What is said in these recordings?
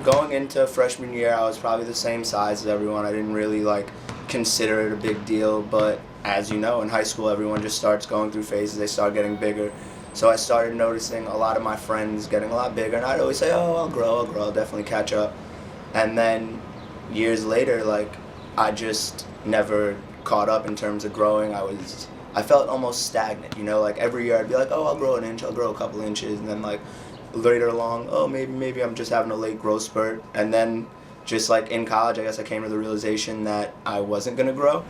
Going into freshman year, I was probably the same size as everyone. I didn't really consider it a big deal, but as you know, in high school, everyone just starts going through phases. They start getting bigger. So I started noticing a lot of my friends getting a lot bigger, and I'd always say, oh, I'll grow, I'll definitely catch up. And then years later, I just never caught up in terms of growing. I felt almost stagnant, every year I'd be like, oh, I'll grow an inch, I'll grow a couple inches, and then later along, oh, maybe I'm just having a late growth spurt. And then just in college, I guess I came to the realization that I wasn't going to grow.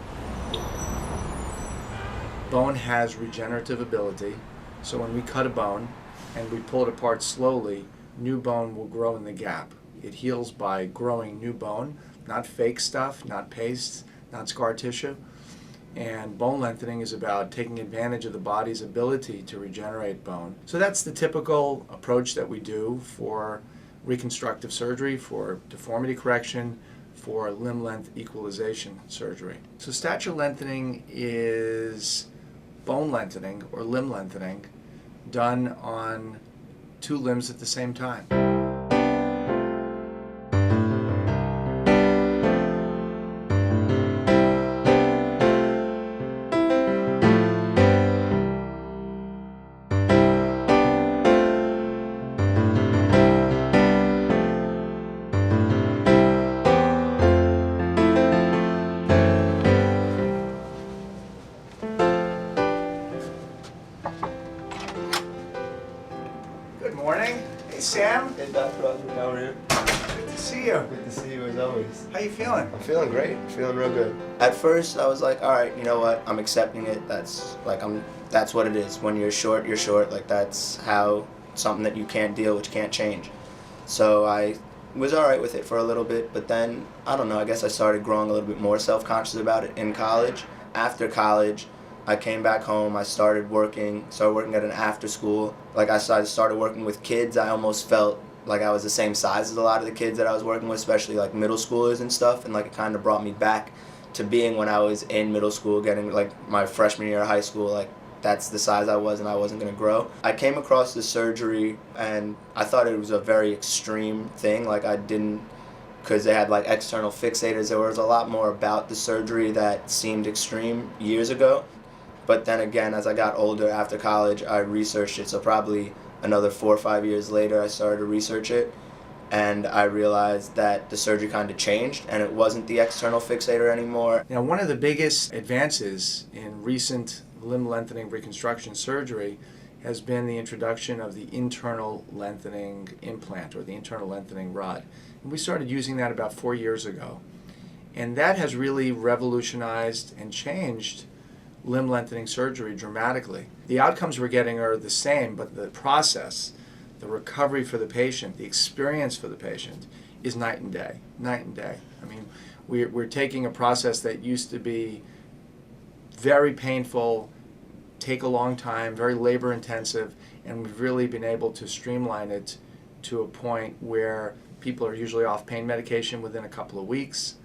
Bone has regenerative ability, so when we cut a bone and we pull it apart slowly, new bone will grow in the gap. It heals by growing new bone, not fake stuff, not paste, not scar tissue. And bone lengthening is about taking advantage of the body's ability to regenerate bone. So that's the typical approach that we do for reconstructive surgery, for deformity correction, for limb length equalization surgery. So stature lengthening is bone lengthening or limb lengthening done on two limbs at the same time. Good morning. Hey, Sam. Hey, Dr. Rozbruch, how are you? Good to see you. Good to see you as always. How you feeling? I'm feeling great. I'm feeling real good. At first, I was like, all right, you know what? I'm accepting it. That's what it is. When you're short, you're short. That's how something that you can't deal with, you can't change. So I was all right with it for a little bit, but then, I don't know, I guess I started growing a little bit more self-conscious about it in college. After college, I came back home, I started working at an after school. I started working with kids. I almost felt like I was the same size as a lot of the kids that I was working with, especially middle schoolers and stuff, and it kind of brought me back to being when I was in middle school, getting my freshman year of high school, that's the size I was and I wasn't going to grow. I came across the surgery and I thought it was a very extreme thing, because they had external fixators. There was a lot more about the surgery that seemed extreme years ago. But then again, as I got older after college, I researched it. So probably another 4 or 5 years later, I started to research it. And I realized that the surgery kind of changed, and it wasn't the external fixator anymore. Now, one of the biggest advances in recent limb lengthening reconstruction surgery has been the introduction of the internal lengthening implant, or the internal lengthening rod. And we started using that about 4 years ago. And that has really revolutionized and changed limb lengthening surgery dramatically. The outcomes we're getting are the same, but the process, the recovery for the patient, the experience for the patient is night and day, night and day. I mean, we're taking a process that used to be very painful, take a long time, very labor intensive, and we've really been able to streamline it to a point where people are usually off pain medication within a couple of weeks.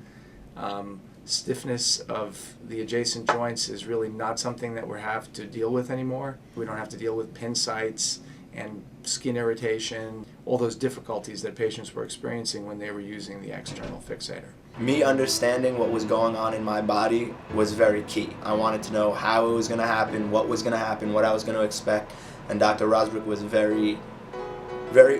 Stiffness of the adjacent joints is really not something that we have to deal with anymore. We don't have to deal with pin sites and skin irritation, all those difficulties that patients were experiencing when they were using the external fixator. Me understanding what was going on in my body was very key. I wanted to know how it was going to happen, what was going to happen, what I was going to expect, and Dr. Rozbruch was very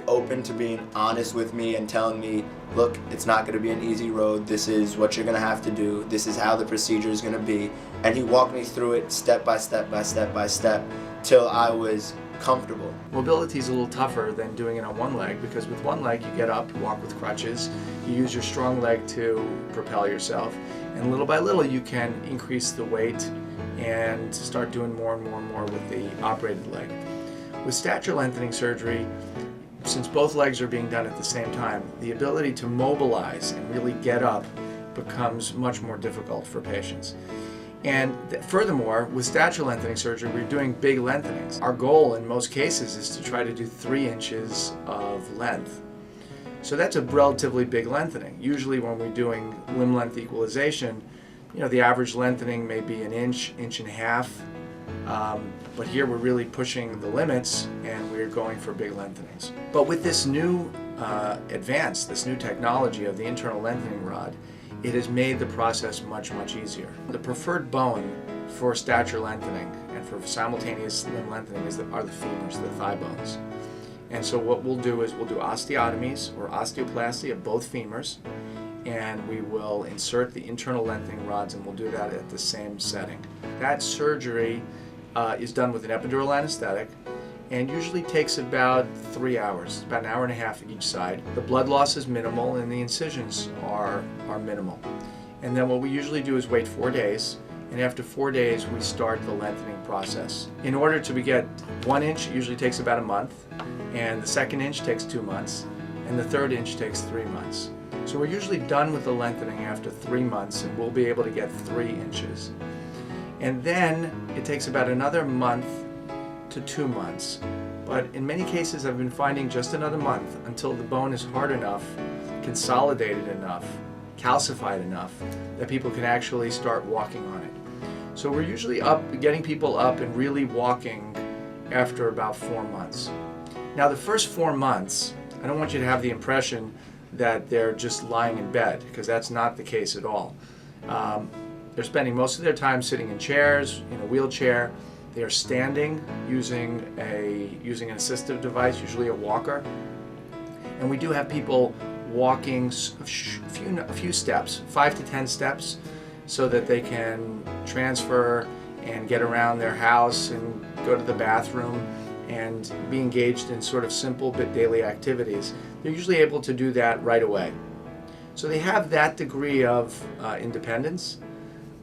open to being honest with me and telling me, look, it's not going to be an easy road, this is what you're going to have to do, this is how the procedure is going to be. And he walked me through it step by step by step by step till I was comfortable. Mobility is a little tougher than doing it on one leg, because with one leg you get up, you walk with crutches, you use your strong leg to propel yourself, and little by little you can increase the weight and start doing more and more and more with the operated leg. With stature lengthening surgery, since both legs are being done at the same time, the ability to mobilize and really get up becomes much more difficult for patients. And furthermore, with stature lengthening surgery, we're doing big lengthenings. Our goal in most cases is to try to do 3 inches of length. So that's a relatively big lengthening. Usually when we're doing limb length equalization, the average lengthening may be an inch, inch and a half. But here we're really pushing the limits and we're going for big lengthenings. But with this new advanced, this new technology of the internal lengthening rod, it has made the process much, much easier. The preferred bone for stature lengthening and for simultaneous limb lengthening are the femurs, the thigh bones. And so what we'll do is we'll do osteotomies or osteoplasty of both femurs, and we will insert the internal lengthening rods, and we'll do that at the same setting. That surgery is done with an epidural anesthetic and usually takes about 3 hours, about an hour and a half each side. The blood loss is minimal and the incisions are minimal. And then what we usually do is wait 4 days, and after 4 days we start the lengthening process. In order to get 1 inch, it usually takes about a month, and the second inch takes 2 months, and the third inch takes 3 months. So we're usually done with the lengthening after 3 months, and we'll be able to get 3 inches. And then it takes about another month to 2 months. But in many cases I've been finding just another month until the bone is hard enough, consolidated enough, calcified enough that people can actually start walking on it. So we're usually getting people up and really walking after about 4 months. Now the first 4 months, I don't want you to have the impression that they're just lying in bed, because that's not the case at all. They're spending most of their time sitting in chairs, in a wheelchair. They are standing using an assistive device, usually a walker. And we do have people walking a few steps, 5 to 10 steps, so that they can transfer and get around their house and go to the bathroom and be engaged in sort of simple but daily activities. They're usually able to do that right away. So they have that degree of independence,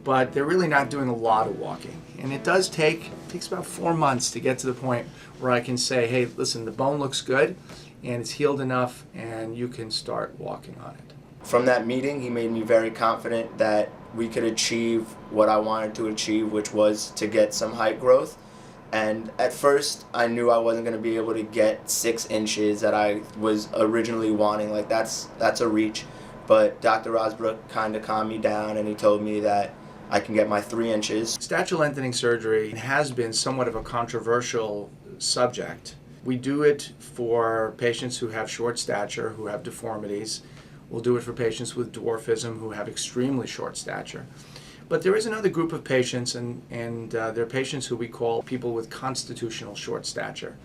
but they're really not doing a lot of walking. And it takes about 4 months to get to the point where I can say, hey, listen, the bone looks good and it's healed enough and you can start walking on it. From that meeting, he made me very confident that we could achieve what I wanted to achieve, which was to get some height growth. And at first, I knew I wasn't going to be able to get 6 inches that I was originally wanting. Like, that's a reach. But Dr. Rozbruch kind of calmed me down, and he told me that I can get my 3 inches. Stature lengthening surgery has been somewhat of a controversial subject. We do it for patients who have short stature, who have deformities. We'll do it for patients with dwarfism who have extremely short stature. But there is another group of patients, and they're patients who we call people with constitutional short stature.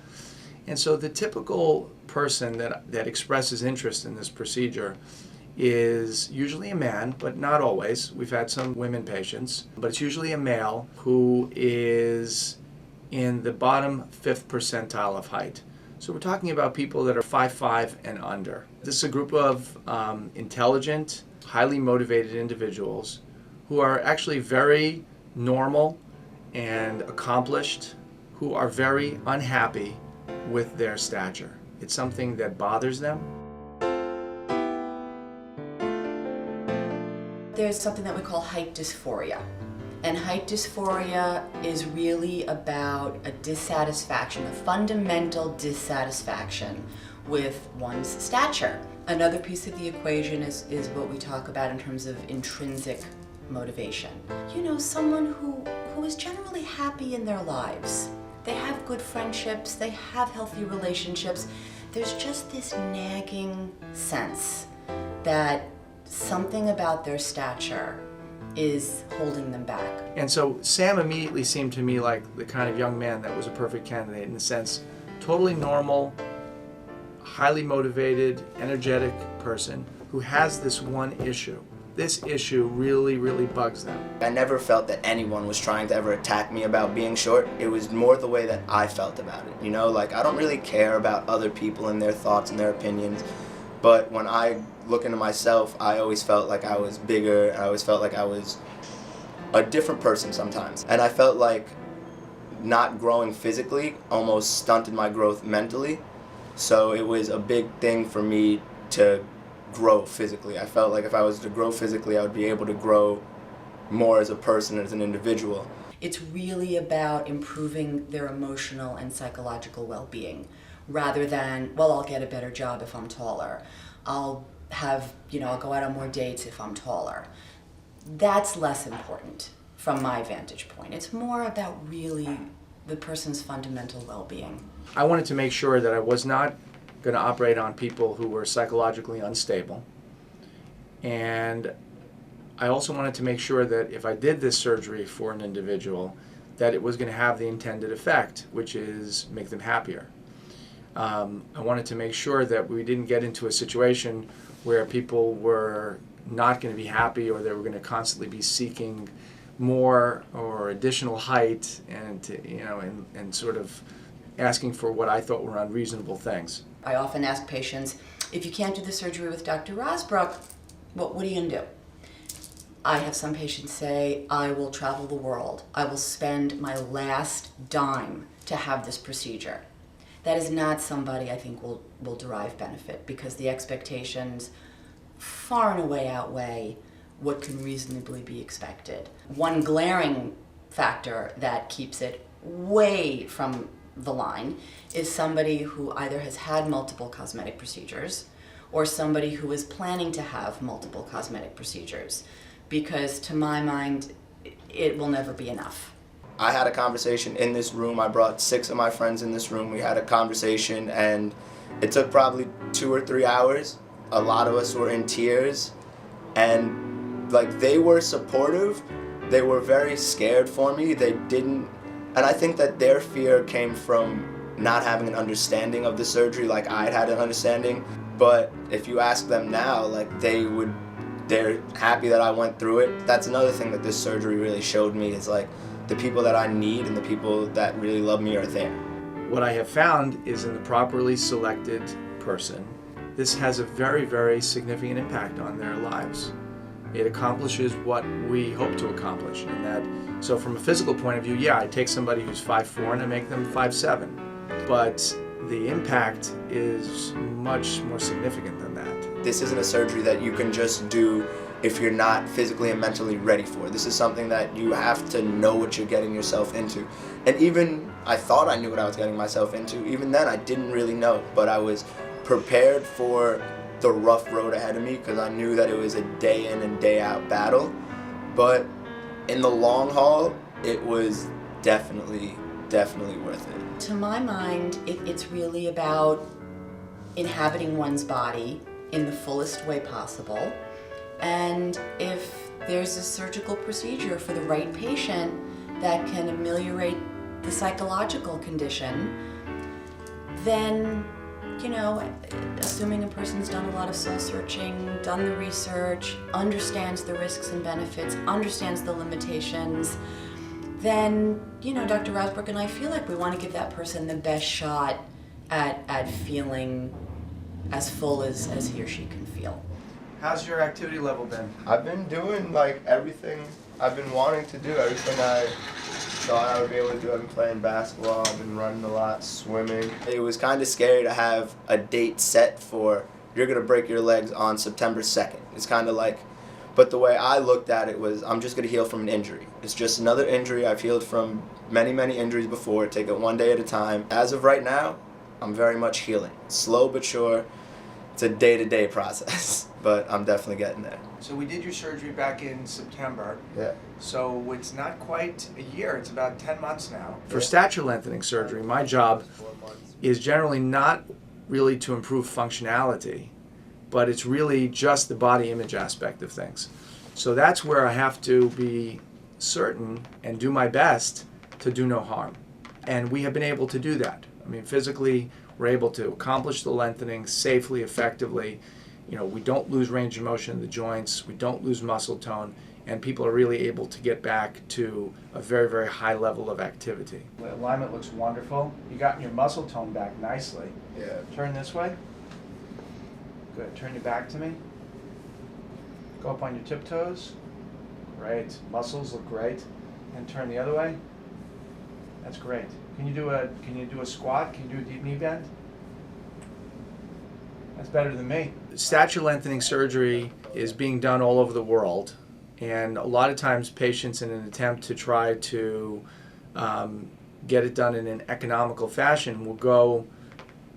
And so the typical person that expresses interest in this procedure is usually a man, but not always. We've had some women patients, but it's usually a male who is in the bottom 5th percentile of height. So we're talking about people that are 5'5" and under. This is a group of intelligent, highly motivated individuals who are actually very normal and accomplished, who are very unhappy with their stature. It's something that bothers them. There's something that we call height dysphoria. And height dysphoria is really about a dissatisfaction, a fundamental dissatisfaction with one's stature. Another piece of the equation is what we talk about in terms of intrinsic motivation. You know, someone who is generally happy in their lives. They have good friendships, they have healthy relationships. There's just this nagging sense that something about their stature is holding them back. And so Sam immediately seemed to me like the kind of young man that was a perfect candidate, in the sense, totally normal, highly motivated, energetic person who has this one issue. This issue really, really bugs them. I never felt that anyone was trying to ever attack me about being short. It was more the way that I felt about it. You know, like, I don't really care about other people and their thoughts and their opinions. But when I look into myself, I always felt like I was bigger. I always felt like I was a different person sometimes. And I felt like not growing physically almost stunted my growth mentally. So it was a big thing for me to grow physically. I felt like if I was to grow physically, I would be able to grow more as a person, as an individual. It's really about improving their emotional and psychological well-being, rather than, well, I'll get a better job if I'm taller. I'll go out on more dates if I'm taller. That's less important from my vantage point. It's more about really the person's fundamental well-being. I wanted to make sure that I was not going to operate on people who were psychologically unstable. And I also wanted to make sure that if I did this surgery for an individual, that it was going to have the intended effect, which is make them happier. I wanted to make sure that we didn't get into a situation where people were not going to be happy, or they were going to constantly be seeking more or additional height, and and sort of asking for what I thought were unreasonable things. I often ask patients, if you can't do the surgery with Dr. Rozbruch, what are you going to do? I have some patients say, I will travel the world. I will spend my last dime to have this procedure. That is not somebody I think will derive benefit, because the expectations far and away outweigh what can reasonably be expected. One glaring factor that keeps it way from the line is somebody who either has had multiple cosmetic procedures or somebody who is planning to have multiple cosmetic procedures, because to my mind, it will never be enough. I had a conversation in this room. I brought 6 of my friends in this room. We had a conversation, and it took probably 2 or 3 hours. A lot of us were in tears, and like, they were supportive. They were very scared for me. They didn't, and I think that their fear came from not having an understanding of the surgery like I had an understanding. But if you ask them now, like, they're happy that I went through it. That's another thing that this surgery really showed me, is like, the people that I need and the people that really love me are there. What I have found is, in the properly selected person, this has a very, very significant impact on their lives. It accomplishes what we hope to accomplish. And that, so from a physical point of view, yeah, I take somebody who's 5'4" and I make them 5'7". But the impact is much more significant than that. This isn't a surgery that you can just do if you're not physically and mentally ready for. This is something that you have to know what you're getting yourself into. And even I thought I knew what I was getting myself into. Even then, I didn't really know, but I was prepared for the rough road ahead of me, because I knew that it was a day in and day out battle. But in the long haul, it was definitely worth it. To my mind, it's really about inhabiting one's body in the fullest way possible. And if there's a surgical procedure for the right patient that can ameliorate the psychological condition, then, assuming a person's done a lot of soul searching, done the research, understands the risks and benefits, understands the limitations, then, Dr. Rozbruch and I feel like we want to give that person the best shot at feeling as full as he or she can feel. How's your activity level been? I've been doing like everything I've been wanting to do, everything I thought I would be able to do. I've been playing basketball, I've been running a lot, swimming. It was kind of scary to have a date set for, you're going to break your legs on September 2nd. It's kind of like, but the way I looked at it was, I'm just going to heal from an injury. It's just another injury. I've healed from many, many injuries before. Take it one day at a time. As of right now, I'm very much healing. Slow but sure. It's a day-to-day process, but I'm definitely getting there. So we did your surgery back in September. Yeah. So it's not quite a year, it's about 10 months now. For Yeah. stature lengthening surgery, my job is generally not really to improve functionality, but it's really just the body image aspect of things. So that's where I have to be certain and do my best to do no harm. And we have been able to do that. I mean, physically, we're able to accomplish the lengthening safely, effectively. We don't lose range of motion in the joints, we don't lose muscle tone, and people are really able to get back to a very, very high level of activity. The alignment looks wonderful. You got your muscle tone back nicely. Yeah. Turn this way. Good. Turn your back to me. Go up on your tiptoes. Great. Muscles look great. And turn the other way. That's great. Can you do a squat? Can you do a deep knee bend? That's better than me. Stature lengthening surgery is being done all over the world, and a lot of times patients, in an attempt to try to get it done in an economical fashion, will go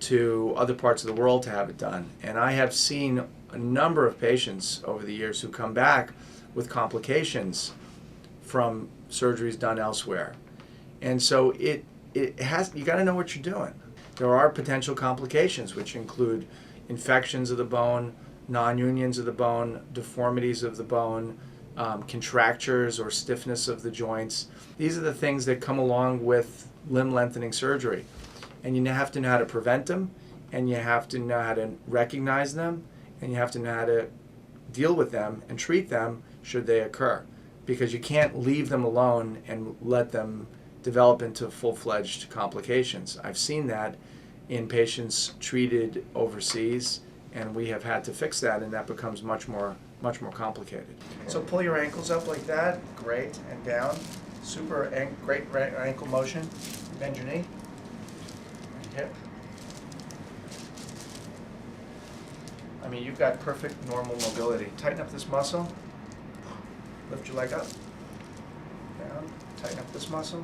to other parts of the world to have it done. And I have seen a number of patients over the years who come back with complications from surgeries done elsewhere. And so you got to know what you're doing. There are potential complications, which include infections of the bone, non-unions of the bone, deformities of the bone, contractures or stiffness of the joints. These are the things that come along with limb lengthening surgery. And you have to know how to prevent them, and you have to know how to recognize them, and you have to know how to deal with them and treat them should they occur. Because you can't leave them alone and let them develop into full-fledged complications. I've seen that in patients treated overseas, and we have had to fix that, and that becomes much more complicated. So pull your ankles up like that, great, and down. Great ankle motion. Bend your knee, and hip. I mean, you've got perfect normal mobility. Tighten up this muscle. Lift your leg up. Down. Tighten up this muscle.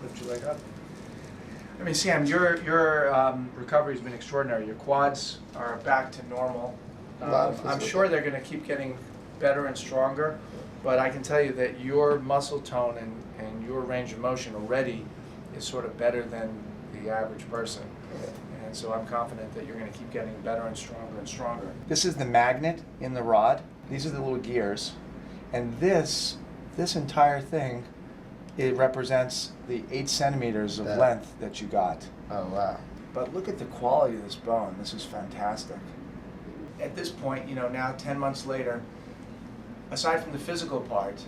Lift your leg up. I mean, Sam, your recovery has been extraordinary. Your quads are back to normal. I'm sure they're going to keep getting better and stronger, but I can tell you that your muscle tone and your range of motion already is sort of better than the average person. And so I'm confident that you're going to keep getting better and stronger and stronger. This is the magnet in the rod. These are the little gears. And this entire thing, it represents the 8 centimeters of length that you got. Oh, wow. But look at the quality of this bone. This is fantastic. At this point, now 10 months later, aside from the physical part,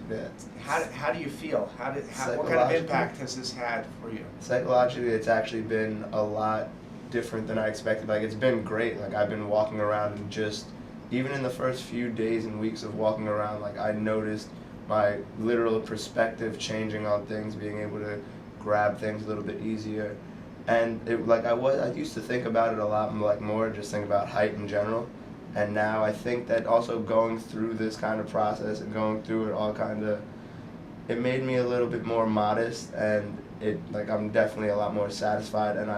how do you feel? What kind of impact has this had for you? Psychologically, it's actually been a lot different than I expected. Like, it's been great. Like, I've been walking around and just, even in the first few days and weeks of walking around, like, I noticed my literal perspective changing on things, being able to grab things a little bit easier. And I used to think about it a lot more, just think about height in general. And now I think that also going through this kind of process and going through it it made me a little bit more modest, and I'm definitely a lot more satisfied. And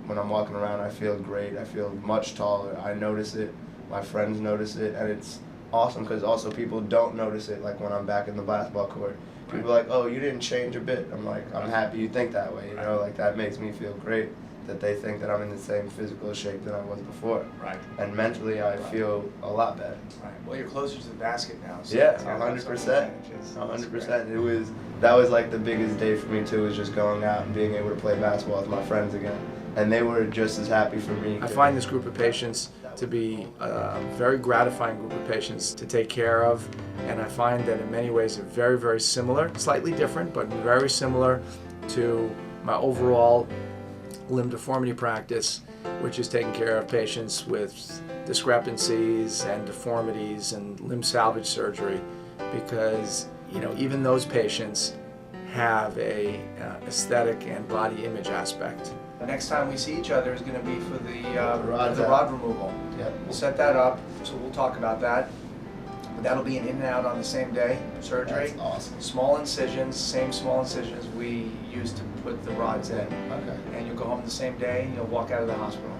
when I'm walking around, I feel great. I feel much taller. I notice it. My friends notice it, and it's awesome because also people don't notice it. Like when I'm back in the basketball court, people are like, "Oh, you didn't change a bit." I'm like, "I'm happy you think that way." Like that makes me feel great that they think that I'm in the same physical shape that I was before. Right. And mentally, I feel a lot better. Right. Well, you're closer to the basket now. So yeah, 100%. 100%. That was like the biggest day for me too, was just going out and being able to play basketball with my friends again. And they were just as happy for me. I find this group of patients to be a very gratifying group of patients to take care of, and I find that in many ways they're very, very similar, slightly different, but very similar to my overall limb deformity practice, which is taking care of patients with discrepancies and deformities and limb salvage surgery, because even those patients have a aesthetic and body image aspect. The next time we see each other is going to be for the rod removal. Yep. We'll set that up, so we'll talk about that. But that'll be an in and out on the same day surgery. That's awesome. Small incisions, same small incisions we use to put the rods in. Okay. And you'll go home the same day and you'll walk out of the hospital.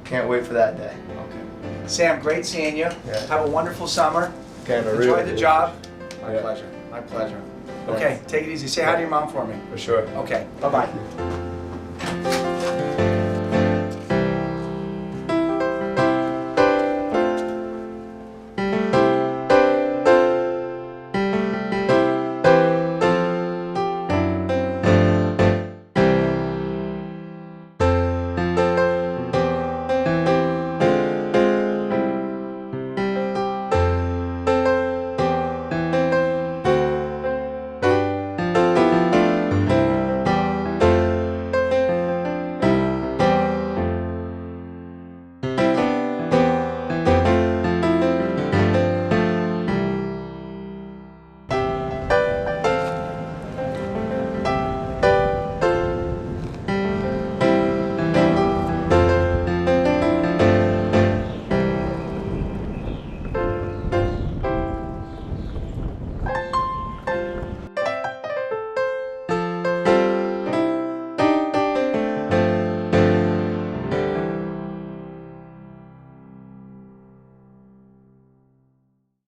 Can't wait for that day. Okay. Sam, great seeing you. Yeah. Have a wonderful summer. Enjoy the job. My Yeah. pleasure. My pleasure. Thanks. Okay, take it easy. Say hi to your mom for me. For sure. Okay, bye-bye.